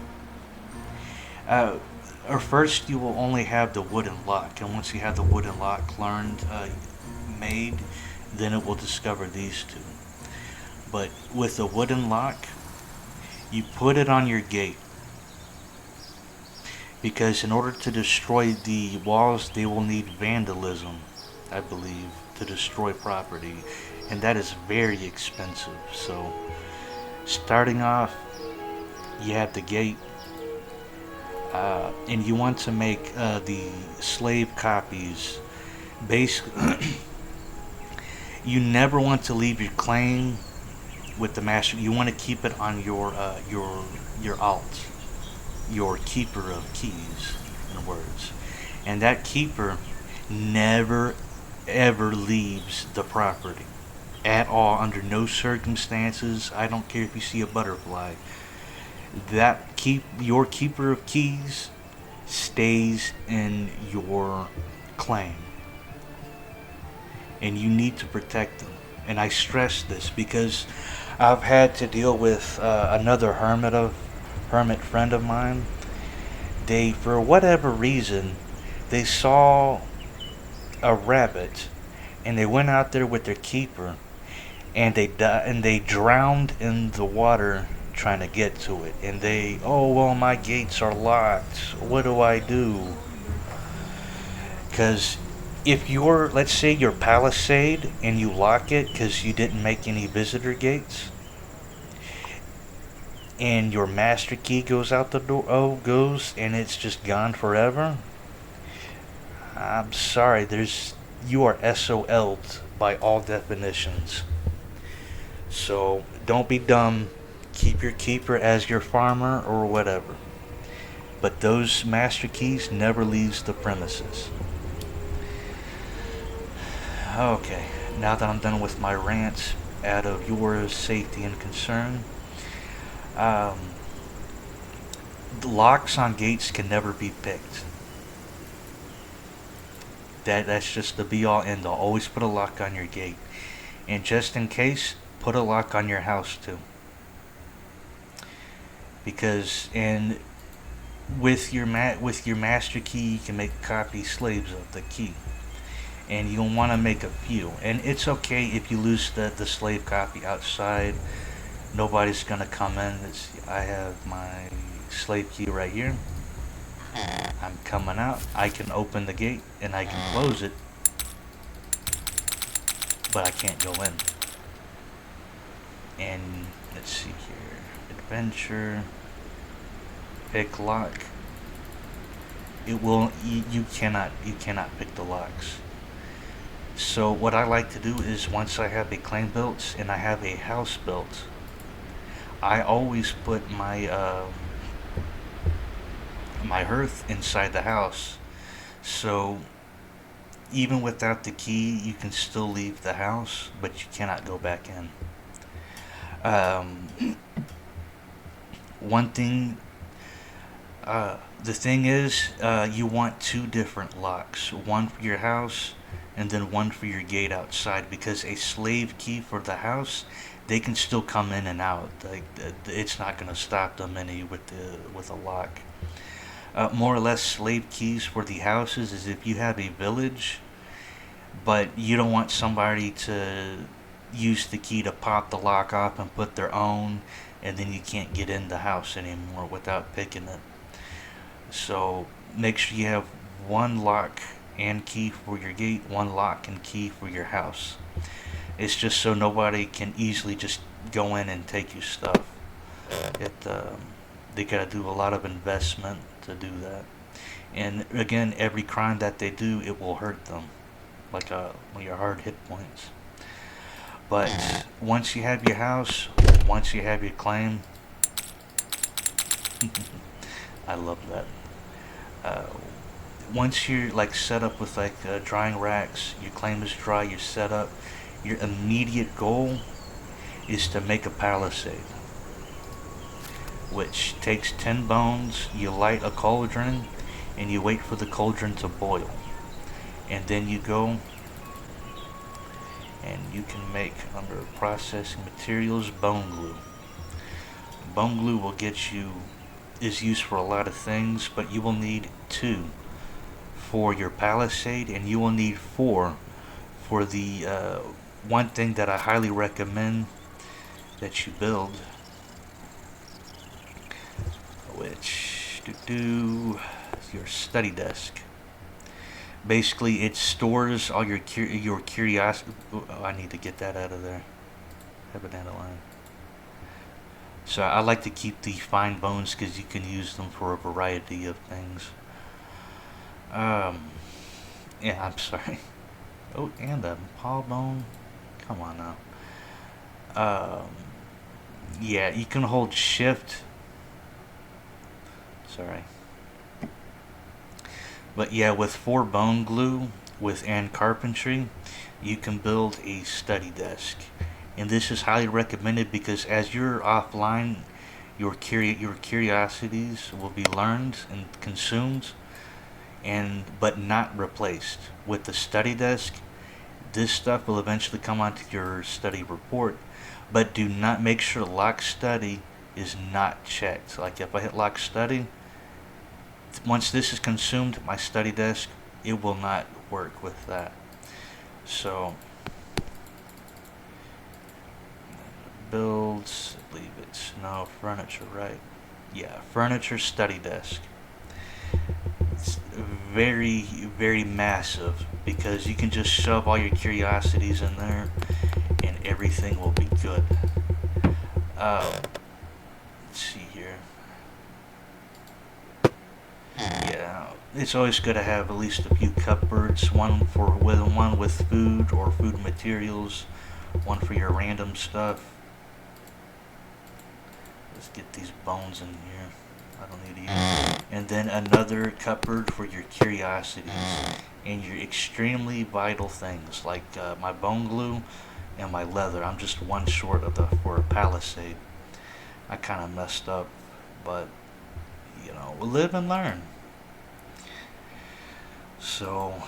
Speaker 1: Or first you will only have the wooden lock, and once you have the wooden lock made, then it will discover these two. But with a wooden lock, you put it on your gate, because in order to destroy the walls, they will need vandalism, I believe, to destroy property, and that is very expensive. So starting off, you have the gate, and you want to make the slave copies. Basically, you never want to leave your claim with the master. You want to keep it on your alt, your keeper of keys, in words. And that keeper never ever leaves the property at all, under no circumstances. I don't care if you see a butterfly. Your keeper of keys stays in your claim, and you need to protect them. And I stress this because I've had to deal with another hermit friend of mine. They, for whatever reason, they saw a rabbit, and they went out there with their keeper, and they drowned in the water trying to get to it. And oh well, my gates are locked, what do I do? Because if let's say your palisade and you lock it because you didn't make any visitor gates, and your master key goes out the door, and it's just gone forever, I'm sorry, you are SOL'd by all definitions. So don't be dumb. Keep your keeper as your farmer or whatever. But those master keys never leaves the premises. Okay, now that I'm done with my rant out of your safety and concern, the locks on gates can never be picked. That's just the be all end all. Always put a lock on your gate, and just in case, put a lock on your house too. Because with your master key, you can make copy slaves of the key, and you'll want to make a few. And it's okay if you lose the slave copy outside. Nobody's gonna come in. I have my slave key right here. I'm coming out. I can open the gate and I can close it, but I can't go in. And let's see here. Adventure. Pick lock. You cannot pick the locks. So what I like to do is, once I have a claim built and I have a house built, I always put my my hearth inside the house. So even without the key, you can still leave the house, but you cannot go back in. One thing, the thing is, you want two different locks, one for your house and then one for your gate outside, because a slave key for the house, they can still come in and out. Like, it's not going to stop them any with a lock. More or less, slave keys for the houses is if you have a village, but you don't want somebody to use the key to pop the lock off and put their own, and then you can't get in the house anymore without picking it. So make sure you have one lock and key for your gate, one lock and key for your house. It's just so nobody can easily just go in and take your stuff. They gotta do a lot of investment to do that. And again, every crime that they do, it will hurt them, like your hard hit points. But once you have your house, once you have your claim, I love that. Once you're like set up with like drying racks, your claim is dry, you're set up. Your immediate goal is to make a palisade, which takes 10 bones. You light a cauldron and you wait for the cauldron to boil, and then you go and you can make, under processing materials, bone glue. Bone glue will get you, is used for a lot of things, but you will need 2 for your palisade, and you will need 4 for the one thing that I highly recommend that you build, which your study desk. Basically, it stores all your curiosity. Oh, I need to get that out of there. Have a dandelion. So I like to keep the fine bones because you can use them for a variety of things. Yeah, I'm sorry. Oh, and a paw bone. Come on now. Yeah, you can hold shift. Sorry. But yeah, with 4 bone glue and carpentry, you can build a study desk. And this is highly recommended because as you're offline, your curiosities will be learned and consumed, but not replaced. With the study desk, this stuff will eventually come onto your study report, but do not, make sure lock study is not checked. Like if I hit lock study, once this is consumed, my study desk, it will not work with that. So builds, leave it, no, furniture, right? Yeah, furniture, study desk. It's very, very massive because you can just shove all your curiosities in there and everything will be good. Let's see here. Yeah, it's always good to have at least a few cupboards, one with food or food materials, one for your random stuff. Let's get these bones in here. I don't need to use it. And then another cupboard for your curiosities and your extremely vital things like my bone glue and my leather. I'm just one short for a palisade. I kind of messed up, but you know, we'll live and learn. So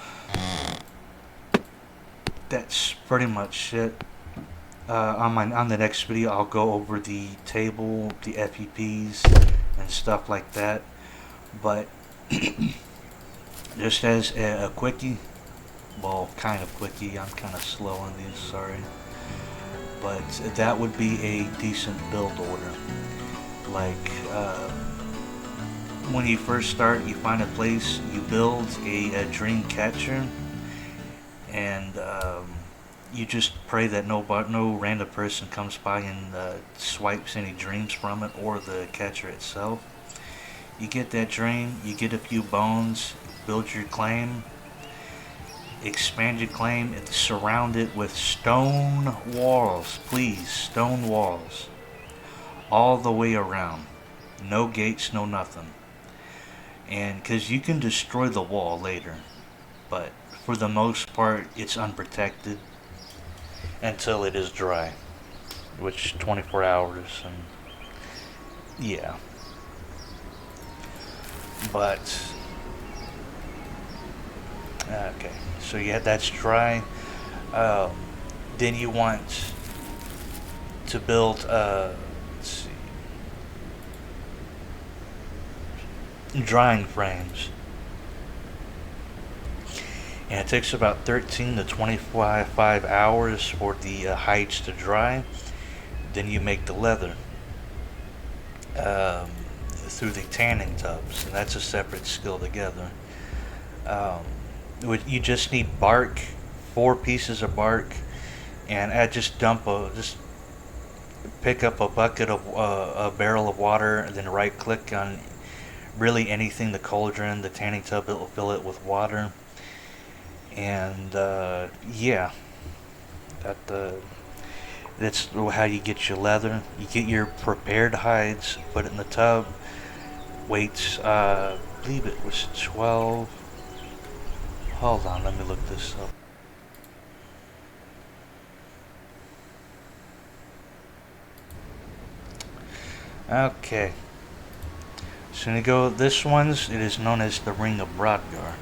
Speaker 1: that's pretty much it. On the next video, I'll go over the table, the FEPs, and stuff like that. But just as a quickie, well, kind of quickie. I'm kind of slow on these, sorry. But that would be a decent build order. Like when you first start, you find a place, you build a dream catcher, and you just pray that no random person comes by and swipes any dreams from it or the catcher itself. You get that dream, you get a few bones, build your claim, expand your claim, and surround it with stone walls, please, stone walls, all the way around. No gates, no nothing. And because you can destroy the wall later, but for the most part, it's unprotected until it is dry, which 24 hours, and yeah. But okay, so yeah, that's dry. Then you want to build let's see, drying frames, and it takes about 13 to 25 hours for the hides to dry. Then you make the leather through the tanning tubs, and that's a separate skill together. You just need bark, 4 pieces of bark, and just pick up a bucket of a barrel of water, and then right click on really anything, the cauldron, the tanning tub, it will fill it with water. And yeah, that's how you get your leather. You get your prepared hides, put it in the tub, wait, I believe it was 12, hold on, let me look this up. Okay. So to go, this one's, it is known as the Ring of Brodgar.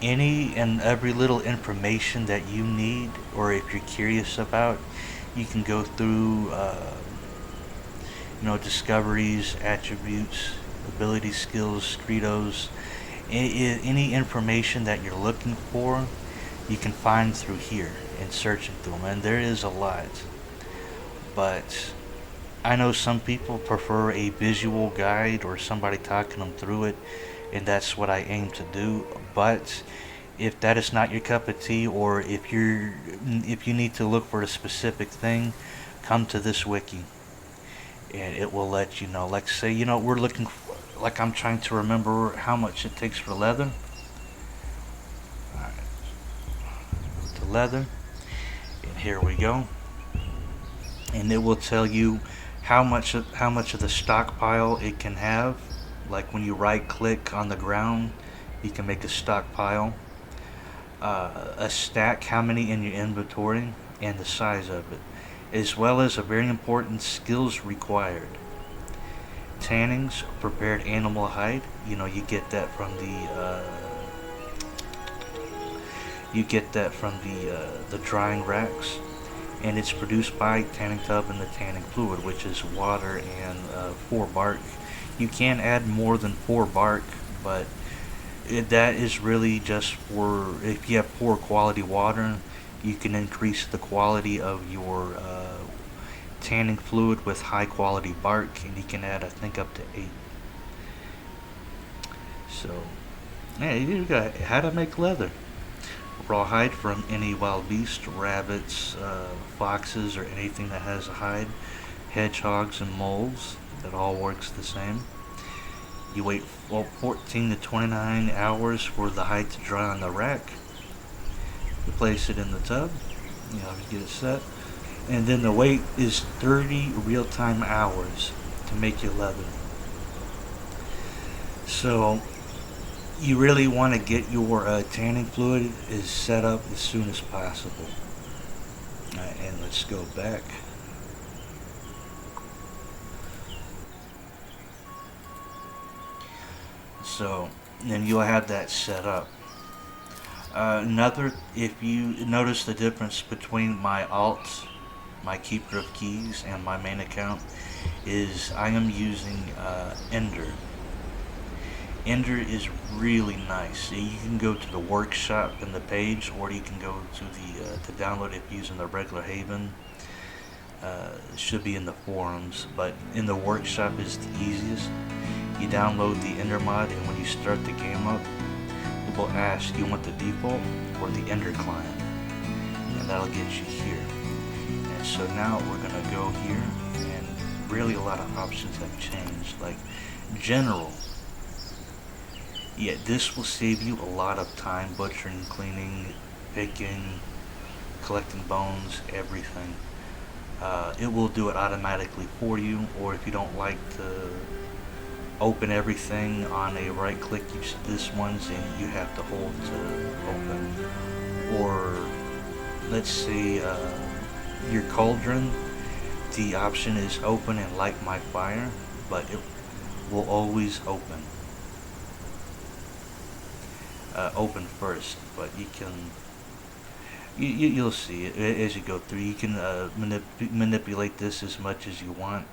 Speaker 1: Any and every little information that you need, or if you're curious about, you can go through, discoveries, attributes, abilities, skills, credos, any information that you're looking for, you can find through here and searching through them. And there is a lot, but I know some people prefer a visual guide or somebody talking them through it, and that's what I aim to do. But if that is not your cup of tea, or if you need to look for a specific thing, come to this wiki, and it will let you know. Like say, we're looking, like I'm trying to remember how much it takes for leather. Alright, to leather, and here we go, and it will tell you how much of the stockpile it can have. Like when you right click on the ground, you can make a stockpile, a stack, how many in your inventory, and the size of it, as well as a very important skills required. Tannings, prepared animal hide. You get that from the drying racks, and it's produced by tanning tub and the tanning fluid, which is water and 4 bark. You can add more than 4 bark, but that is really just for if you have poor quality water. You can increase the quality of your tanning fluid with high quality bark, and you can add, I think, up to 8. So, yeah, you got how to make leather. Rawhide from any wild beast, rabbits, foxes, or anything that has a hide. Hedgehogs and moles, that all works the same. You wait 14 to 29 hours for the hide to dry on the rack. You place it in the tub, you get it set, and then the wait is 30 real-time hours to make your leather. So you really want to get your tanning fluid is set up as soon as possible. And let's go back. So then you'll have that set up. If you notice the difference between my alt, my keeper of keys, and my main account, is I am using Ender. Ender is really nice. You can go to the workshop in the page, or you can go to to download it using the regular Haven. It should be in the forums, but in the workshop is the easiest. You download the Ender mod, and when you start the game up, it will ask, do you want the default or the Ender client? And that'll get you here. And so now we're going to go here, and really a lot of options have changed. Like general. Yeah, this will save you a lot of time butchering, cleaning, picking, collecting bones, everything. It will do it automatically for you, or if you don't like to open everything on a right click, this one's and you have to hold to open. Or let's say your cauldron, the option is open and light my fire, but it will always open. Open first, but you can you'll see it as you go through. You can manipulate this as much as you want.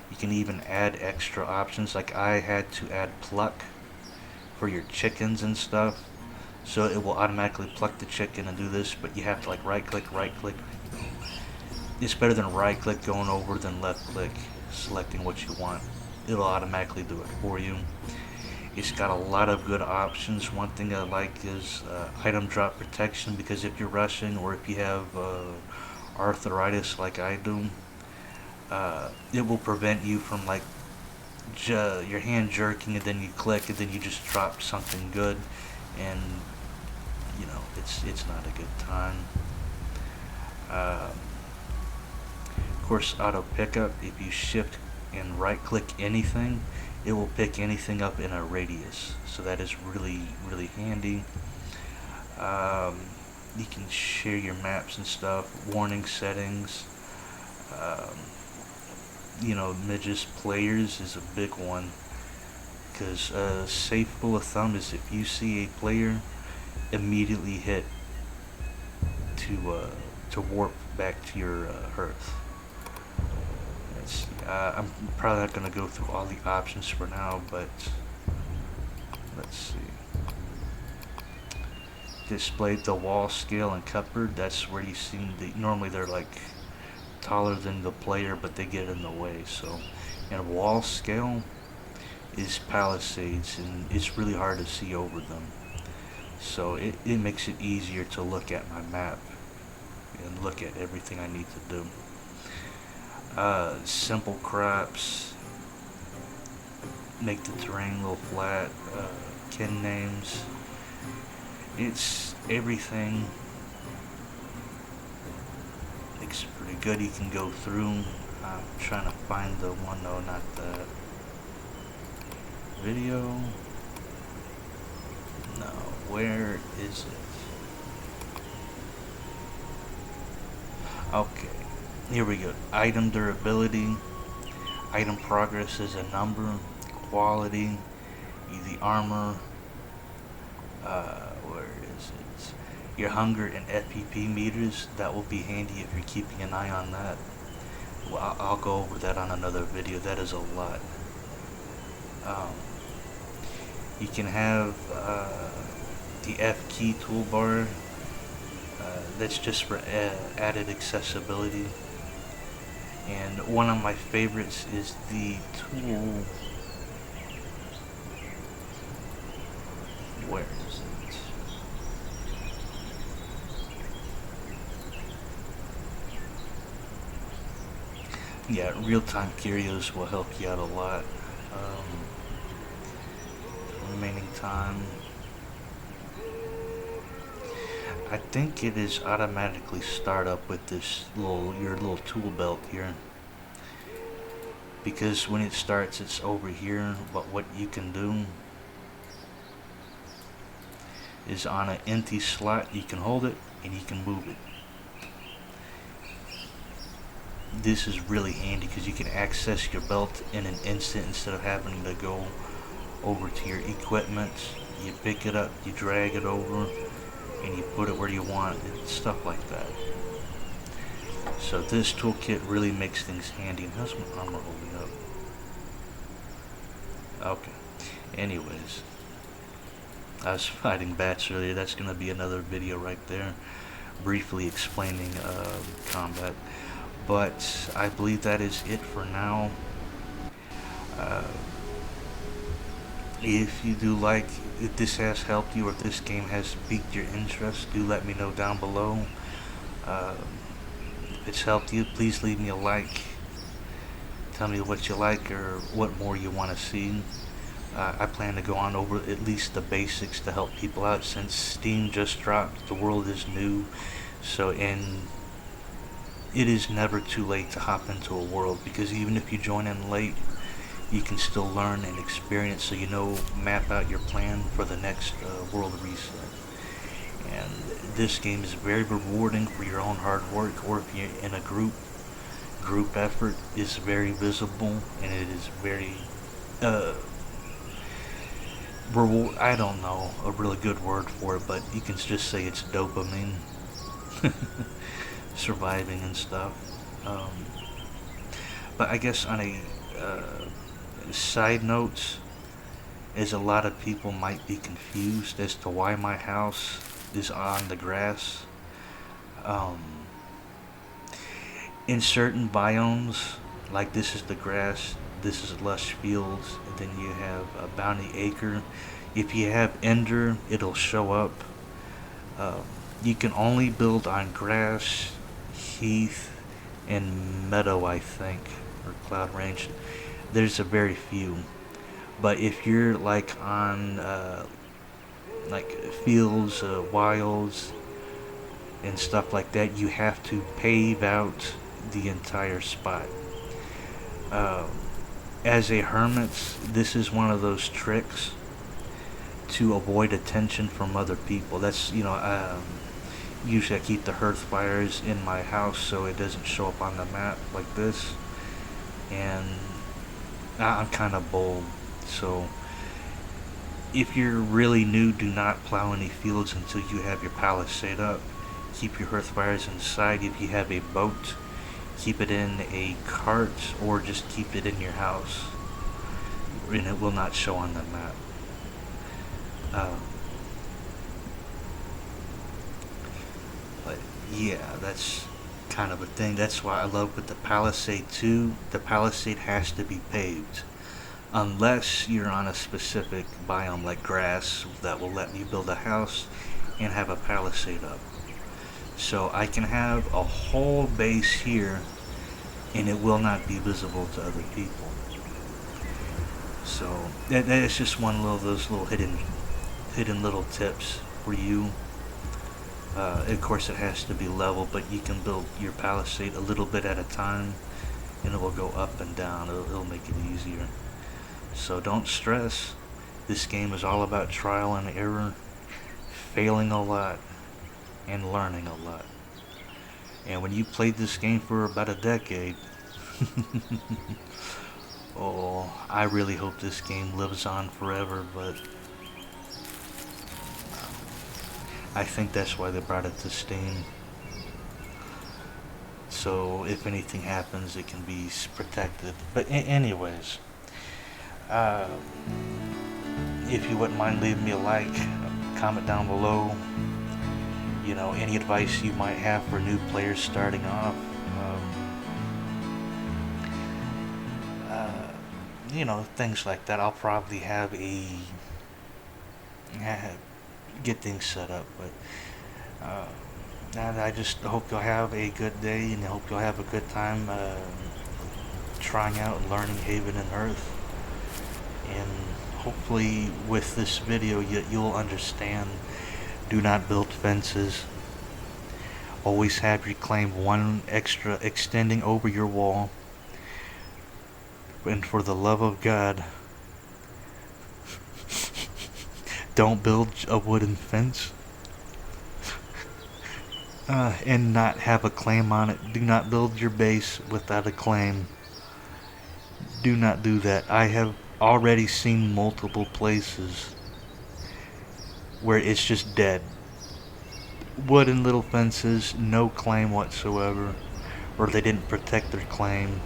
Speaker 1: You can even add extra options, like I had to add pluck for your chickens and stuff, so it will automatically pluck the chicken and do this, but you have to like right click. It's better than right click going over than left click selecting what you want. It'll automatically do it for you. It's got a lot of good options. One thing I like is item drop protection, because if you're rushing or if you have arthritis like I do, it will prevent you from like your hand jerking and then you click and then you just drop something good, and it's not a good time. Of course, auto pickup. If you shift and right click anything, it will pick anything up in a radius, so that is really, really handy. You can share your maps and stuff, warning settings, midgets players is a big one, because safe rule of thumb is if you see a player, immediately hit to warp back to your Hearth. Let's see. I'm probably not going to go through all the options for now, but let's see. Display the wall scale and cupboard. That's where you see normally they're like taller than the player, but they get in the way. So, and wall scale is Palisades, and it's really hard to see over them. So it makes it easier to look at my map and look at everything I need to do. Simple crops, make the terrain a little flat, kin names. It's everything. It's pretty good. You can go through. I'm trying to find the one, no, not that. Video. No, where is it? Okay, here we go. Item durability. Item progress is a number. Quality. The armor. Where is it? Your hunger and FPP meters. That will be handy if you're keeping an eye on that. Well, I'll go over that on another video. That is a lot. You can have the F key toolbar. That's just for added accessibility. And one of my favorites is the tool. Where is it? Yeah, real-time curios will help you out a lot. Remaining time. I think it is automatically start up with this your little tool belt here, because when it starts it's over here, but what you can do is on an empty slot you can hold it and you can move it. This is really handy because you can access your belt in an instant instead of having to go over to your equipment. You pick it up, you drag it over, and you put it where you want, and stuff like that. So this toolkit really makes things handy. How's my armor holding up? Okay. Anyways, I was fighting bats earlier. That's going to be another video right there, briefly explaining combat. But I believe that is it for now. If you do like, if this has helped you or if this game has piqued your interest, do let me know down below. If it's helped you, please leave me a like. Tell me what you like or what more you want to see. I plan to go on over at least the basics to help people out since Steam just dropped. The world is new. So, and it is never too late to hop into a world, because even if you join in late, you can still learn and experience, so map out your plan for the next world reset. And this game is very rewarding for your own hard work, or if you're in a group effort is very visible, and it is very I don't know a really good word for it, but you can just say it's dopamine. Surviving and stuff. But I guess on a side note, as a lot of people might be confused as to why my house is on the grass. In certain biomes, like this is the grass, this is lush fields, and then you have a bounty acre. If you have ender, it'll show up. You can only build on grass, heath, and meadow, I think, or cloud range. There's a very few. But if you're like on like fields, wilds, and stuff like that, you have to pave out the entire spot. As a hermit, this is one of those tricks to avoid attention from other people. That's, usually I keep the hearth fires in my house so it doesn't show up on the map like this. and I'm kind of bold, so if you're really new, do not plow any fields until you have your palisade up. Keep your hearth fires inside. If you have a boat, keep it in a cart or just keep it in your house, and it will not show on the map. But yeah, that's kind of a thing. That's why I love with the Palisade too. The Palisade has to be paved. Unless you're on a specific biome like grass that will let you build a house and have a palisade up. So I can have a whole base here and it will not be visible to other people. So that is just one of those little hidden little tips for you. Of course it has to be level, but you can build your palisade a little bit at a time and it will go up and down. It'll make it easier. So don't stress. This game is all about trial and error, failing a lot, and learning a lot. And when you played this game for about a decade, oh, I really hope this game lives on forever, but I think that's why they brought it to Steam. So if anything happens, it can be protected. But anyways, if you wouldn't mind leaving me a like, comment down below, you know, any advice you might have for new players starting off. You know, things like that. I'll probably have get things set up, but I just hope you'll have a good day, and I hope you'll have a good time trying out and learning Haven and Hearth. And hopefully with this video you'll understand. Do not build fences. Always have your claim one extra extending over your wall. And for the love of God, don't build a wooden fence and not have a claim on it. Do not build your base without a claim. Do not do that. I have already seen multiple places where it's just dead. Wooden little fences, no claim whatsoever, or they didn't protect their claim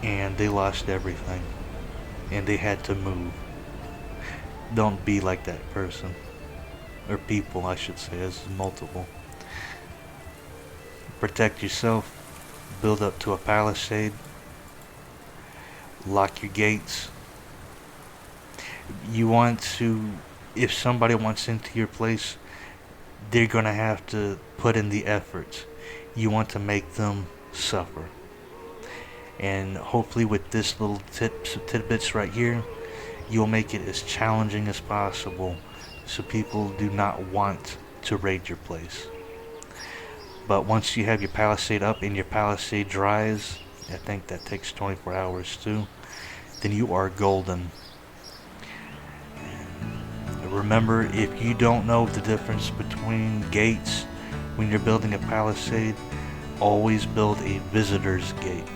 Speaker 1: and they lost everything and they had to move. Don't be like that person, or people I should say, as multiple. Protect yourself, build up to a palisade, lock your gates. You want to, if somebody wants into your place, they're gonna have to put in the effort. You want to make them suffer. And hopefully with this little tidbits right here, you'll make it as challenging as possible so people do not want to raid your place. But once you have your palisade up and your palisade dries, I think that takes 24 hours too, then you are golden. And remember, if you don't know the difference between gates when you're building a palisade, always build a visitor's gate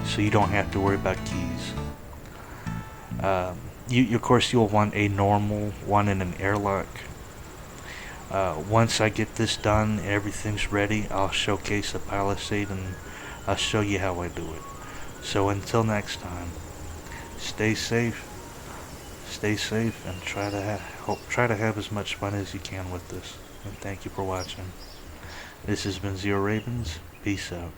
Speaker 1: so you don't have to worry about keys. Of course you'll want a normal one and an airlock. Once I get this done and everything's ready, I'll showcase a palisade and I'll show you how I do it. So until next time, stay safe, and try to have as much fun as you can with this. And thank you for watching. This has been Zero Ravens. Peace out.